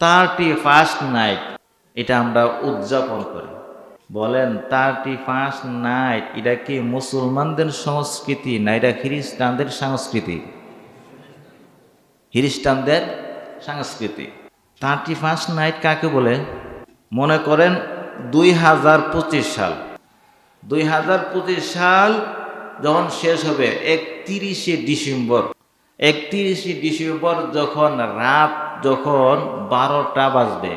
31st night এটা আমরা উদযাপন করি। বলেন 31st নাইট এটা কি মুসলমানদের সংস্কৃতি না এটা খ্রিস্টানদের সংস্কৃতি? খ্রিস্টানদের সংস্কৃতি। 31st নাইট কাকে বলে? মনে করেন 2025 সাল 2025 সাল যখন শেষ হবে 31শে ডিসেম্বর যখন রাত যখন 12টা বাজবে,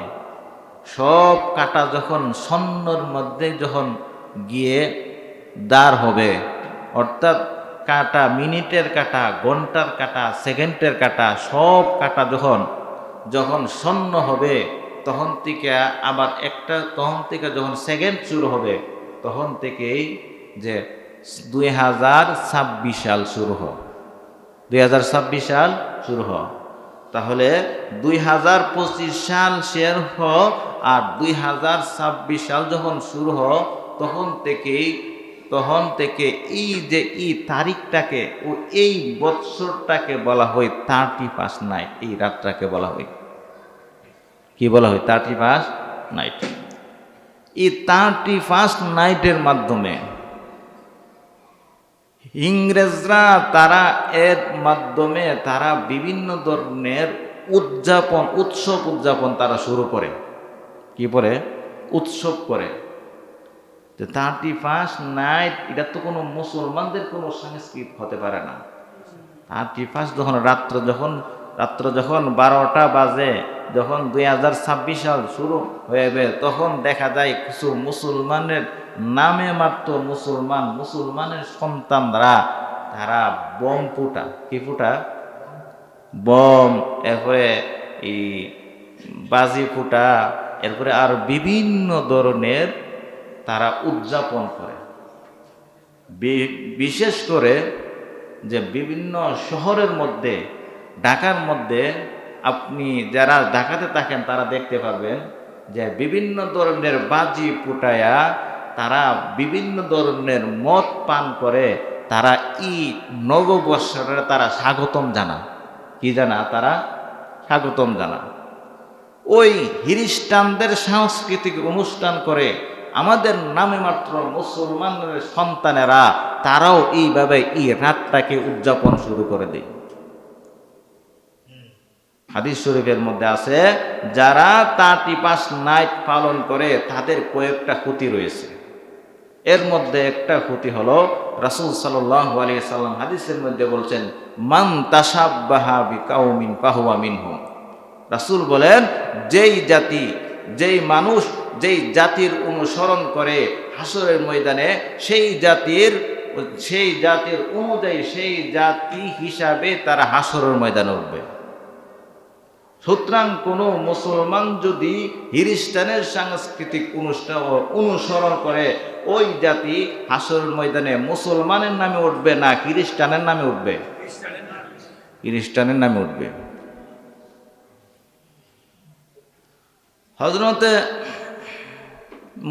সব কাটা যখন শূন্যর মধ্যে যখন গিয়ে দাঁড় হবে, অর্থাৎ কাটা, মিনিটের কাটা, ঘন্টার কাটা, সেকেন্ডের কাটা, সব কাটা যখন শূন্য হবে, তখন থেকে আবার তখন থেকে যখন সেকেন্ড শুরু হবে, তখন থেকেই যে 2026 সাল শুরু হয়। 2026 সাল শুরু হয়। তাহলে 2025 সাল শেষ হয় আর 2026 সাল যখন শুরু হয়, তখন থেকে এই তারিখটাকে ও এই বৎসরটাকে বলা হয় 31st নাইট। এই রাতটাকে বলা হয় কি বলা হয়? 31st night. এই 31st নাইটের মাধ্যমে ইংরেজরা এর মাধ্যমে তারা বিভিন্ন ধরনের উৎসব উদযাপন তারা শুরু করে। কি করে? উৎসব করে। 31st নাইট এটা তো কোনো মুসলমানদের কোনো সংস্কৃতি হতে পারে না। 31st রাত্র যখন 12টা বাজে, যখন 2026 সাল শুরু হয়ে যাবে, তখন দেখা যায় কিছু মুসলমানের নামে মাত্র মুসলমানের সন্তানরা তারা বম ফুটা। কি ফুটা? বম, এরপরে এই বাজি ফুটা, এরপরে আর বিভিন্ন ধরনের তারা উদযাপন করে। বিশেষ করে যে বিভিন্ন শহরের মধ্যে, ঢাকার মধ্যে, আপনি যারা ঢাকাতে থাকেন তারা দেখতে পাবেন যে বিভিন্ন ধরনের বাজি ফুটায়া তারা বিভিন্ন ধরনের মদ পান করে তারা নববর্ষের তারা স্বাগতম জানা। কি জানা? তারা স্বাগতম জানা। ওই খ্রিস্টানদের সাংস্কৃতিক অনুষ্ঠান করে আমাদের নামে মাত্র মুসলমানের সন্তানেরা তারাও এইভাবে এই রাতটাকে উদযাপন শুরু করে দেয়। হাদিস শরীফের মধ্যে আছে, যারা 31st নাইট পালন করে তাদের কয়েকটা ক্ষতি রয়েছে। এর মধ্যে একটা ক্ষতি হলো, রাসূল সাল্লাল্লাহু আলাইহি সাল্লাম হাদিসের মধ্যে বলছেন, মান তাশাব্বাহা বিকাউমিন ফাহুয়া মিনহুম। রাসূল বলেন, যেই মানুষ যেই জাতির অনুসরণ করে হাসরের ময়দানে সেই জাতির অনুযায়ী সেই জাতি হিসাবে তারা হাসরের ময়দানে উঠবে। সুতরাং কোনো মুসলমান যদি খ্রিস্টানের সাংস্কৃতিক অনুষ্ঠান অনুসরণ করে, ওই জাতি হাসরের ময়দানে মুসলমানের নামে উঠবে না খ্রিস্টানের নামে উঠবে? খ্রিস্টানের নামে উঠবে। হযরতে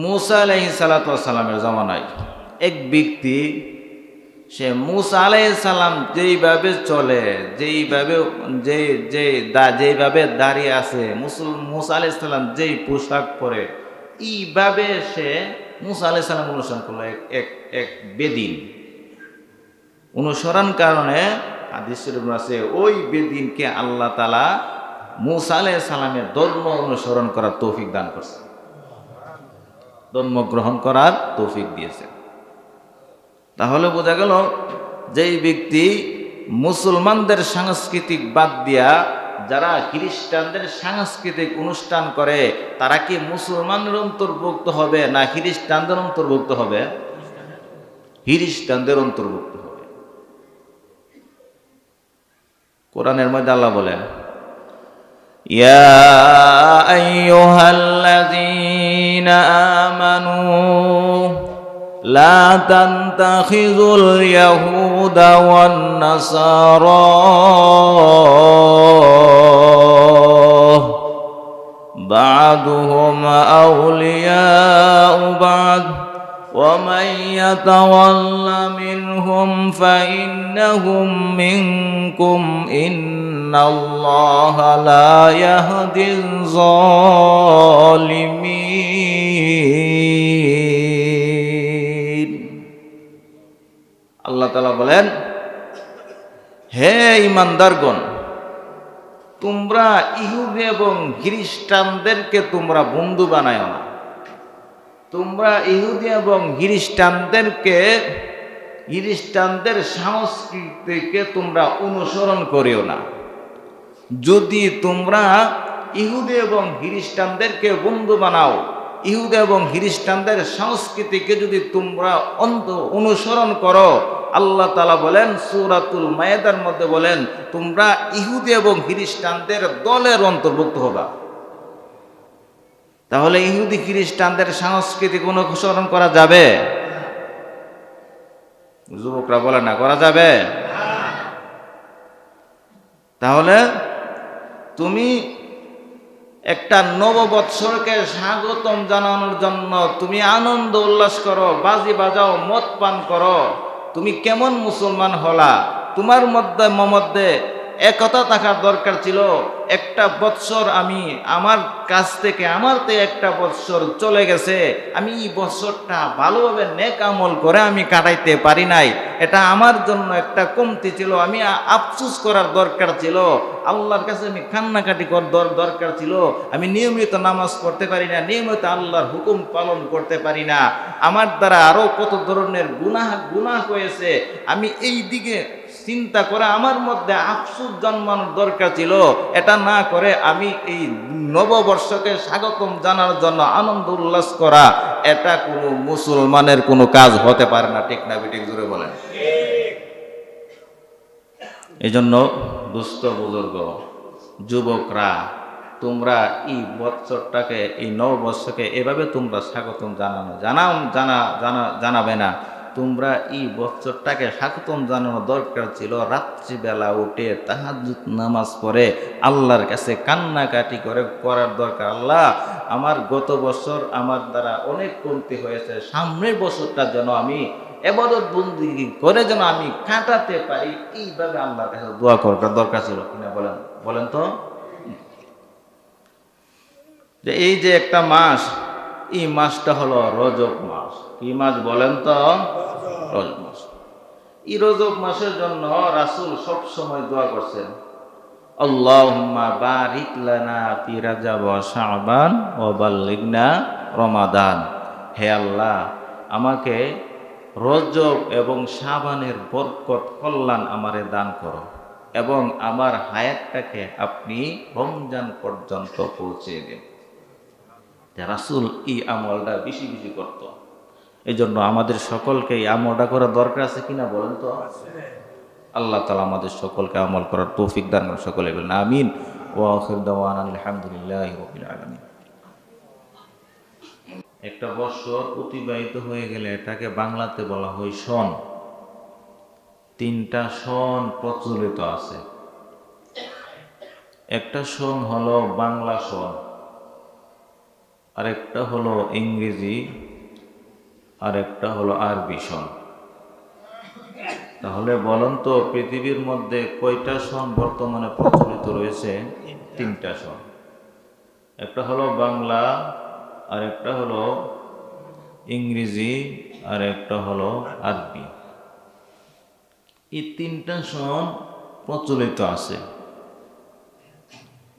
মূসা আলাইহিস সালাতু ওয়াস সালামের জামানায় এক ব্যক্তি, সে মূসা আলাইহিস সালাম যেইভাবে চলে, যেইভাবে দাঁড়িয়ে আছে, মূসা আলাইহিস সালাম যেই পোশাক পরে, এইভাবে সে মূসা আলাইহিস সালাম অনুসরণ করলো। এক বেদিন অনুসরণ কারণে হাদিস শরীফে আছে, ওই বেদিনকে আল্লাহ তাআলা মূসা আলাইহিস সালামের ধর্ম অনুসরণ করার তৌফিক দান করছে, ধর্ম গ্রহণ করার তৌফিক দিয়েছে। তাহলে বোঝা গেল যেই ব্যক্তি মুসলমানদের সাংস্কৃতিক বাদ দিয়া যারা খ্রিস্টানদের সাংস্কৃতিক অনুষ্ঠান করে, তারা কি মুসলমানের অন্তর্ভুক্ত হবে না খ্রিস্টানদের অন্তর্ভুক্ত হবে? খ্রিস্টানদের অন্তর্ভুক্ত হবে। কোরআনের মধ্যে আল্লাহ বলেন, ইয়া আইয়ুহাল্লাযীনা আমানু লা তানতাখিযুল ইয়াহুদা ওয়ান নাসারা বা'দুহুম আউলিয়াউ বা'দ ومن يتول منهم فإنهم منكم إن الله لا يهدي الظالمين আল্লাহ তাআলা বলেন, হে ঈমানদারগণ, তোমরা ইহুদি এবং খ্রিস্টানদেরকে তোমরা বন্ধু বানায়ো না। তোমরা ইহুদি এবং খ্রিস্টানদের সংস্কৃতিকে তোমরা অনুসরণ করিও না। যদি তোমরা ইহুদি এবং খ্রিস্টানদেরকে বন্ধু বানাও, ইহুদি এবং খ্রিস্টানদের সংস্কৃতিকে যদি তোমরা অনুসরণ করো, আল্লাহ তাআলা বলেন সূরাতুল মায়েদার মধ্যে বলেন, তোমরা ইহুদি এবং খ্রিস্টানদের দলের অন্তর্ভুক্ত হবা। তাহলে ইহুদি খ্রিস্টানদের সংস্কৃতি অনুসরণ করা যাবে? যুবকরা বলে না, করা যাবে? তাহলে তুমি একটা নববৎসরকে স্বাগতম জানানোর জন্য তুমি আনন্দ উল্লাস করো, বাজি বাজাও, মদ পান করো, তুমি কেমন মুসলমান হলা? তোমার মধ্যে একতা থাকার দরকার ছিল। একটা বৎসর আমি আমার কাছ থেকে একটা বৎসর চলে গেছে, আমি এই বৎসরটা ভালোভাবে নেক আমল করে আমি কাটাইতে পারি নাই, এটা আমার জন্য একটা কমতি ছিল। আমি আফসোস করার দরকার ছিল, আল্লাহর কাছে আমি কান্নাকাটি করার দরকার ছিল। আমি নিয়মিত নামাজ পড়তে পারি না, নিয়মিত আল্লাহর হুকুম পালন করতে পারি না, আমার দ্বারা আরো কত ধরনের গুনাহ হয়েছে। আমি এই দিকে চিন্তা করে আমার মধ্যে আফসোস জন্মানোর দরকার ছিল। এটা না করে আমি এই নববর্ষকে স্বাগতম জানার জন্য আনন্দ উল্লাস করা, এটা কোনো মুসলমানের কোনো কাজ হতে পারে না। ঠিক না বেঠিক? জোরে বলেন। এই জন্য দুস্থ বুজুর্গ, যুবকরা, তোমরা এই বৎসরটাকে, এই নববর্ষকে এভাবে তোমরা স্বাগতম জানাবে না। তোমরা এই বৎসরটাকে স্বাগতম জানানো দরকার ছিল রাত্রিবেলা উঠে তাহাজ্জুদ নামাজ পড়ে আল্লাহর কাছে কান্নাকাটি করার দরকার। আল্লাহ, আমার গত বছর আমার দ্বারা অনেক কমতি হয়েছে, সামনের বছরটা যেন আমি ইবাদত বন্দেগী করে যেন আমি কাটাতে পারি, এইভাবে আল্লাহর কাছে দোয়া করার দরকার ছিল কিনা? বলেন তো। যে এই যে একটা মাস, এই মাসটা হলো রজব মাস। কি মাস বলেন তো? রজব মাস। এই রজব মাসের জন্য রাসূল সব সময় দোয়া করছেন, আল্লাহুম্মা বারিক লানা ফি রাজাব ওয়া শাবান ওয়া বাল্লিগনা রমাদান। হে আল্লাহ, আমাকে রজব এবং শাবানের বরকত কল্যাণ আমারে দান করো, এবং আমার হায়াতটাকে আপনি রমজান পর্যন্ত পৌঁছে দিন। রাসূল এই আমলটা বেশি বেশি করত। এই জন্য আমাদের সকলকে এই আমলটা করা দরকার আছে কিনা বলেন তো? আল্লাহ তাআলা আমাদের সকলকে আমল করার তৌফিক দান করেন। সকলে বলেন আমিন। ওয়া আখির দাওয়ানা আলহামদুলিল্লাহি রাব্বিল আলামিন। একটা বছর অতিবাহিত হয়ে গেলে এটাকে বাংলাতে বলা হয় সন। 3টা সন প্রচলিত আছে। একটা সন হলো বাংলা সন, আরেকটা হলো ইংরেজি, আরেকটা হলো আরবি সন। তাহলে বলুন তো, পৃথিবীর মধ্যে কয়টা সন বর্তমানে প্রচলিত রয়েছে? 3টা সন। একটা হলো বাংলা, আরেকটা হলো ইংরেজি, আর একটা হলো আরবি। এই 3টা সন প্রচলিত আছে।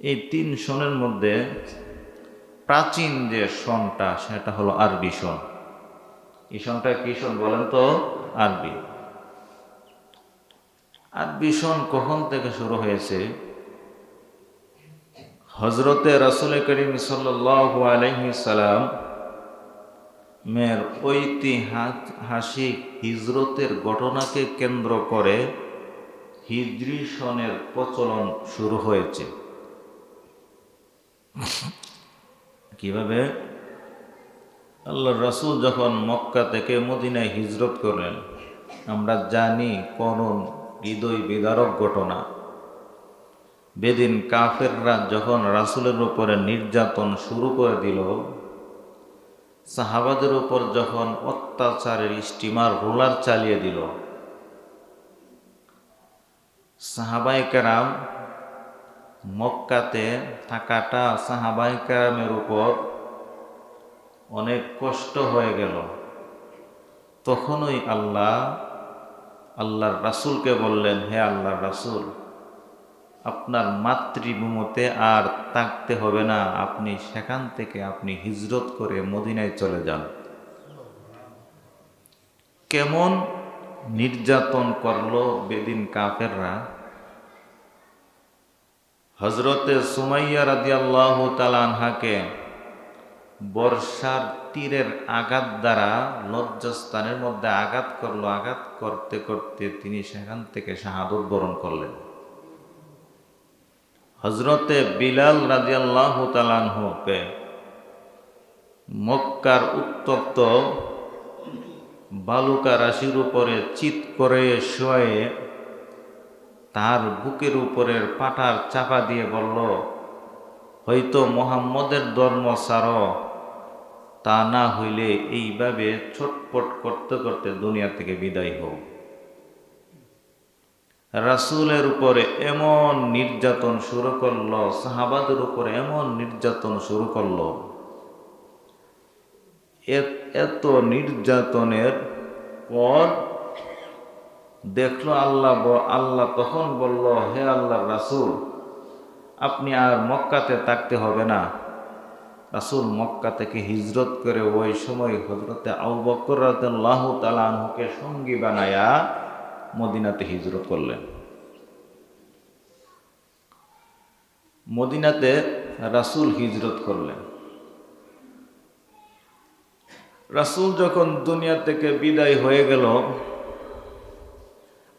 এই 3 সনের মধ্যে প্রাচীন যে সনটা, সেটা হলো আরবি সন। এই সনটা কি সন বলেন তো? আরবি। আরবি সন কখন থেকে শুরু হয়েছে? হযরতে রাসূল করিম সাল্লাল্লাহু আলাইহি সাল্লাম মের ঐতিহাসিক হিজরতের ঘটনাকে কেন্দ্র করে হিজরি সনের প্রচলন শুরু হয়েছে। কিভাবে? আল্লাহর রাসূল যখন মক্কা থেকে মদিনায় হিজরত করলেন, আমরা জানি করুণ হৃদয় বিদারক ঘটনা। বেদিন কাফেররা যখন রাসূলের উপরে নির্যাতন শুরু করে দিল, সাহাবাদের উপর যখন অত্যাচারের স্টিমার রোলার চালিয়ে দিল, সাহাবায়ে কেরাম মক্কাতে থাকাটা সাহাবায়ে কেরামের উপর অনেক কষ্ট হয়ে গেল। তখনই আল্লাহর রাসূলকে বললেন, হে আল্লাহর রাসূল, আপনার মাতৃভূমিতে আর থাকতে হবে না, আপনি সেখান থেকে হিজরত করে মদিনায় চলে যান। কেমন নির্যাতন করলো বেদিন কাফেররা! হযরতে সুমাইয়া রাদিয়াল্লাহু তাআলা আনহাকে বর্ষার তীরের আঘাত দ্বারা লজ্জাস্থানের মধ্যে আঘাত করলো। আঘাত করতে করতে তিনি সেখান থেকে শাহাদত বরণ করলেন। হযরতে বিলাল রাদিয়াল্লাহু তাআলা আনহুকে মক্কার উত্তপ্ত বালুকা রাশির উপরে চিৎ করে শোয়ে তার বুকের উপরের পাটার চাপা দিয়ে বলল, হয়তো মুহাম্মদের ধর্ম ছাড়ো, তা না হইলে এইভাবে ছটপট করতে করতে দুনিয়া থেকে বিদায় হও। রাসূলের উপরে এমন নির্যাতন শুরু করলো, সাহাবাদের উপরে এমন নির্যাতন শুরু করলো। এত নির্যাতনের পর দেখলো আল্লাহ তখন বলল, হে আল্লাহর রাসূল, আপনি আর মক্কাতে থাকতে হবে না। রাসূল মক্কা থেকে হিজরত করে ওই সময় হযরতে আবু বকর রাদিয়াল্লাহু তাআলা আনহুকে সঙ্গী বানায়া মদিনাতে হিজরত করলেন। মদিনাতে রাসূল হিজরত করলেন। রাসূল যখন দুনিয়া থেকে বিদায় হয়ে গেল,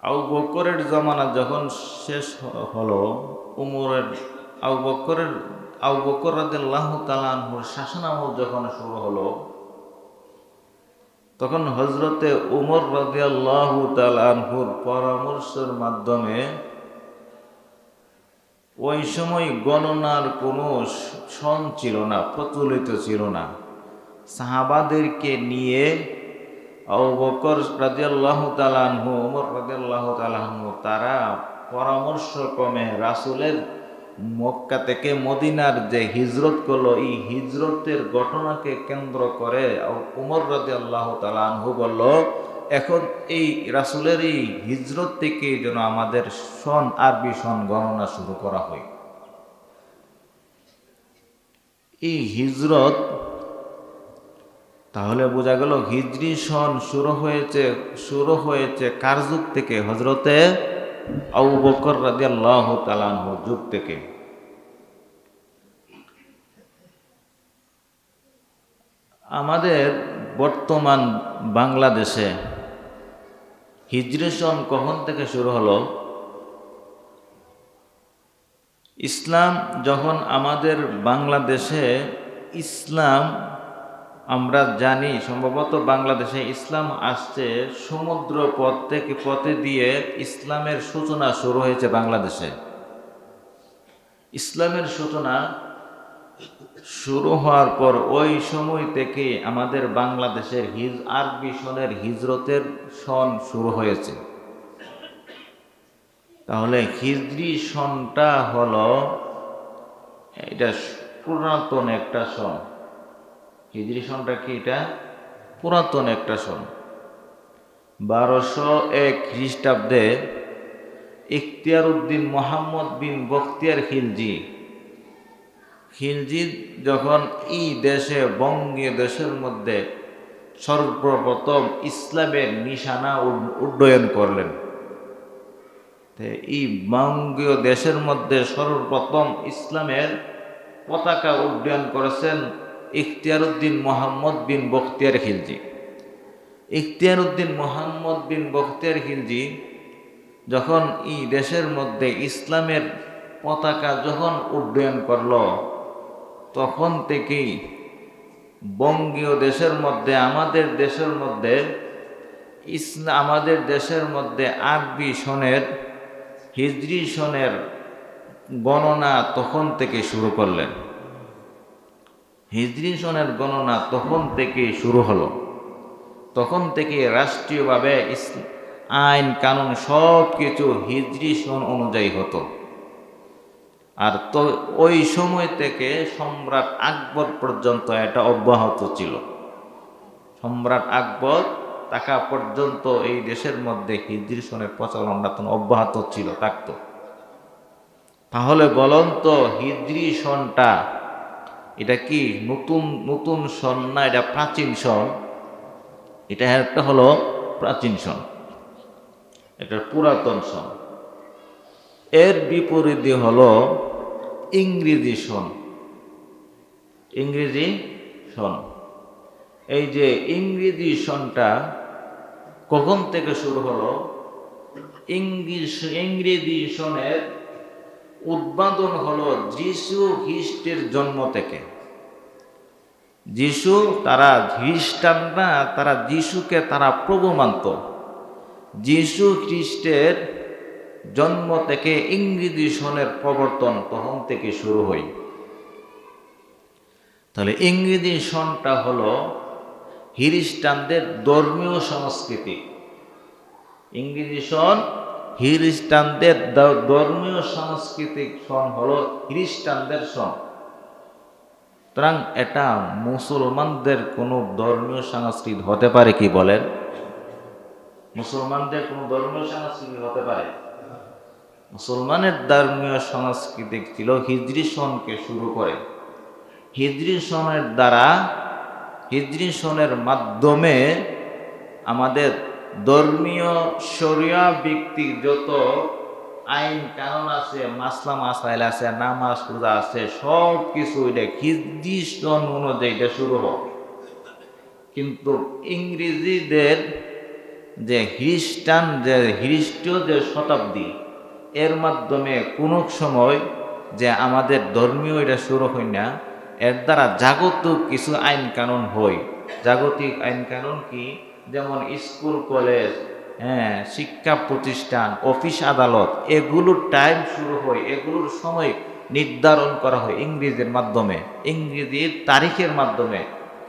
আবু বকরের জামানা যখন শেষ হলো, আবু বকর রাদিয়াল্লাহু তাআলা আনহুর শাসনামল যখন শুরু হলো, তখন হযরতে উমর রাদিয়াল্লাহু তাআলা আনহুর পরামর্শের মাধ্যমে ওই সময় গণনার কোনো সন ছিল না, প্রচলিত ছিল না। সাহাবাদেরকে নিয়ে আবু বকর রাদিয়াল্লাহু তাআলা আনহু, উমর রাদিয়াল্লাহু তাআলা আনহু তারা পরামর্শক্রমে রাসূলের মক্কা থেকে মদিনার যে হিজরত করলো, এই হিজরতের ঘটনাকে কেন্দ্র করে উমর রাদিয়াল্লাহু তাআলা আনহু বলল, এখন এই রাসূলের এই হিজরত থেকে যেন আমাদের সন, আরবি সন গণনা শুরু করা হয়। এই হিজরত তাহলে বোঝা গেল হিজরি সন শুরু হয়েছে কার যুগ থেকে? হযরতে আবু বকর রাদিয়াল্লাহু তাআলা আনহুর যুগ থেকে। আমাদের বর্তমান বাংলাদেশে হিজরি সন কখন থেকে শুরু হলো? ইসলাম যখন আমাদের বাংলাদেশে ইসলাম, আমরা জানি সম্ভবত বাংলাদেশে ইসলাম আসছে সমুদ্র পথে দিয়ে ইসলামের সূচনা শুরু হয়েছে বাংলাদেশে। ইসলামের সূচনা শুরু হওয়ার পর ওই সময় থেকে আমাদের বাংলাদেশের আরবি সনের হিজরতের সন শুরু হয়েছে। তাহলে হিজরি সনটা হলো, এটা পুরাতন একটা সন। হিজরি সনটা কি? এটা পুরাতন একটা সন। 1201 খ্রিস্টাব্দে ইখতিয়ার উদ্দিন মোহাম্মদ বিন বখতিয়ার খিলজি যখন এই দেশে, বঙ্গীয় দেশের মধ্যে সর্বপ্রথম ইসলামের নিশানা উড্ডয়ন করলেন। এই বঙ্গীয় দেশের মধ্যে সর্বপ্রথম ইসলামের পতাকা উড্ডয়ন করেছেন ইখতিয়ার উদ্দিন মোহাম্মদ বিন বখতিয়ার খিলজি। ইখতিয়ার উদ্দিন মোহাম্মদ বিন বখতিয়ার খিলজি যখন এই দেশের মধ্যে ইসলামের পতাকা যখন উড্ডয়ন করল, তখন থেকেই বঙ্গীয় দেশের মধ্যে, আমাদের দেশের মধ্যে আরবি সনের, হিজরি সনের গণনা তখন থেকে শুরু করলেন। হিজরি সনের গণনা তখন থেকে শুরু হলো। তখন থেকে রাষ্ট্রীয়ভাবে আইন কানুন সব কিছু হিজরি সন অনুযায়ী হতো। আর তো ওই সময় থেকে সম্রাট আকবর পর্যন্ত এটা অব্যাহত ছিল। সম্রাট আকবর থাকা পর্যন্ত এই দেশের মধ্যে হিজরি সনের প্রচলনটা অব্যাহত ছিল, থাকতো। তাহলে বলুন তো, হিজরি সনটা এটা কি নতুন নতুন সন না এটা প্রাচীন সন? এটা একটা হলো প্রাচীন সন, এটা পুরাতন সন। এর বিপরীতে হলো ইংরেজি সন। ইংরেজি সন, এই যে ইংরেজি সনটা কখন থেকে শুরু হলো? ইংরেজি সনের উদ্বোধন হলো যিশু খ্রিস্টের জন্ম থেকে। যিশু, তারা খ্রিস্টানরা, তারা যিশুকে তারা প্রভু মানত। যিশু খ্রিস্টের জন্ম থেকে ইংরেজি সনের প্রবর্তন তখন থেকে শুরু হয়। তাহলে ইংরেজি সনটা হলো খ্রিস্টানদের ধর্মীয় সংস্কৃতি। ইংরেজি সন খ্রিস্টানদের ধর্মীয় সাংস্কৃতিক সন হলো খ্রিস্টানদের সন। সুতরাং এটা মুসলমানদের কোনো ধর্মীয় সংস্কৃতি হতে পারে কি বলেন? মুসলমানদের কোনো ধর্মীয় সংস্কৃতি হতে পারে? মুসলমানের ধর্মীয় সংস্কৃতি ছিল হিজরি সনকে শুরু করে। হিজরি সনের দ্বারা, হিজরি সনের মাধ্যমে আমাদের ধর্মীয় শরিয়া ভিত্তিক যত আইন কানুন আছে, মাসলা মাসাইল আছে, নামাজ রোজা আছে, সব কিছু এটা হিজরি সন অনুযায়ী এটা শুরু হয়। কিন্তু ইংরেজিদের যে খ্রিস্টান, যে খ্রিস্টীয় যে শতাব্দী, এর মাধ্যমে কোনো সময় যে আমাদের ধর্মীয় এটা শুরু হয় না, এর দ্বারা জাগতিক কিছু আইন কানুন হয়। জাগতিক আইন কানুন কি? যেমন স্কুল কলেজ, শিক্ষা প্রতিষ্ঠান, অফিস আদালত, এগুলোর টাইম শুরু হয়, এগুলোর সময় নির্ধারণ করা হয় ইংরেজির মাধ্যমে, ইংরেজির তারিখের মাধ্যমে।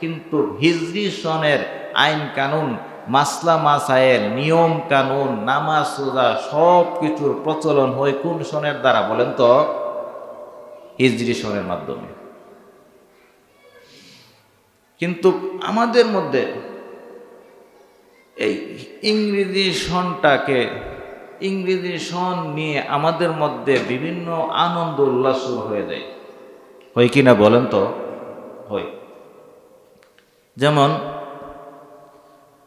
কিন্তু হিজরি সনের আইন কানুন, মাসলা মাসায়েল, নিয়ম কানুন, নামাজ রোজা সব কিছুর প্রচলন হয় কোন সনের দ্বারা বলেন তো? হিজরি সনের মাধ্যমে। কিন্তু আমাদের মধ্যে এই ইংরেজি সনটাকে, ইংরেজি সন নিয়ে আমাদের মধ্যে বিভিন্ন আনন্দ উল্লাস শুরু হয়ে যায়, হয় কিনা বলেন তো? হয়। যেমন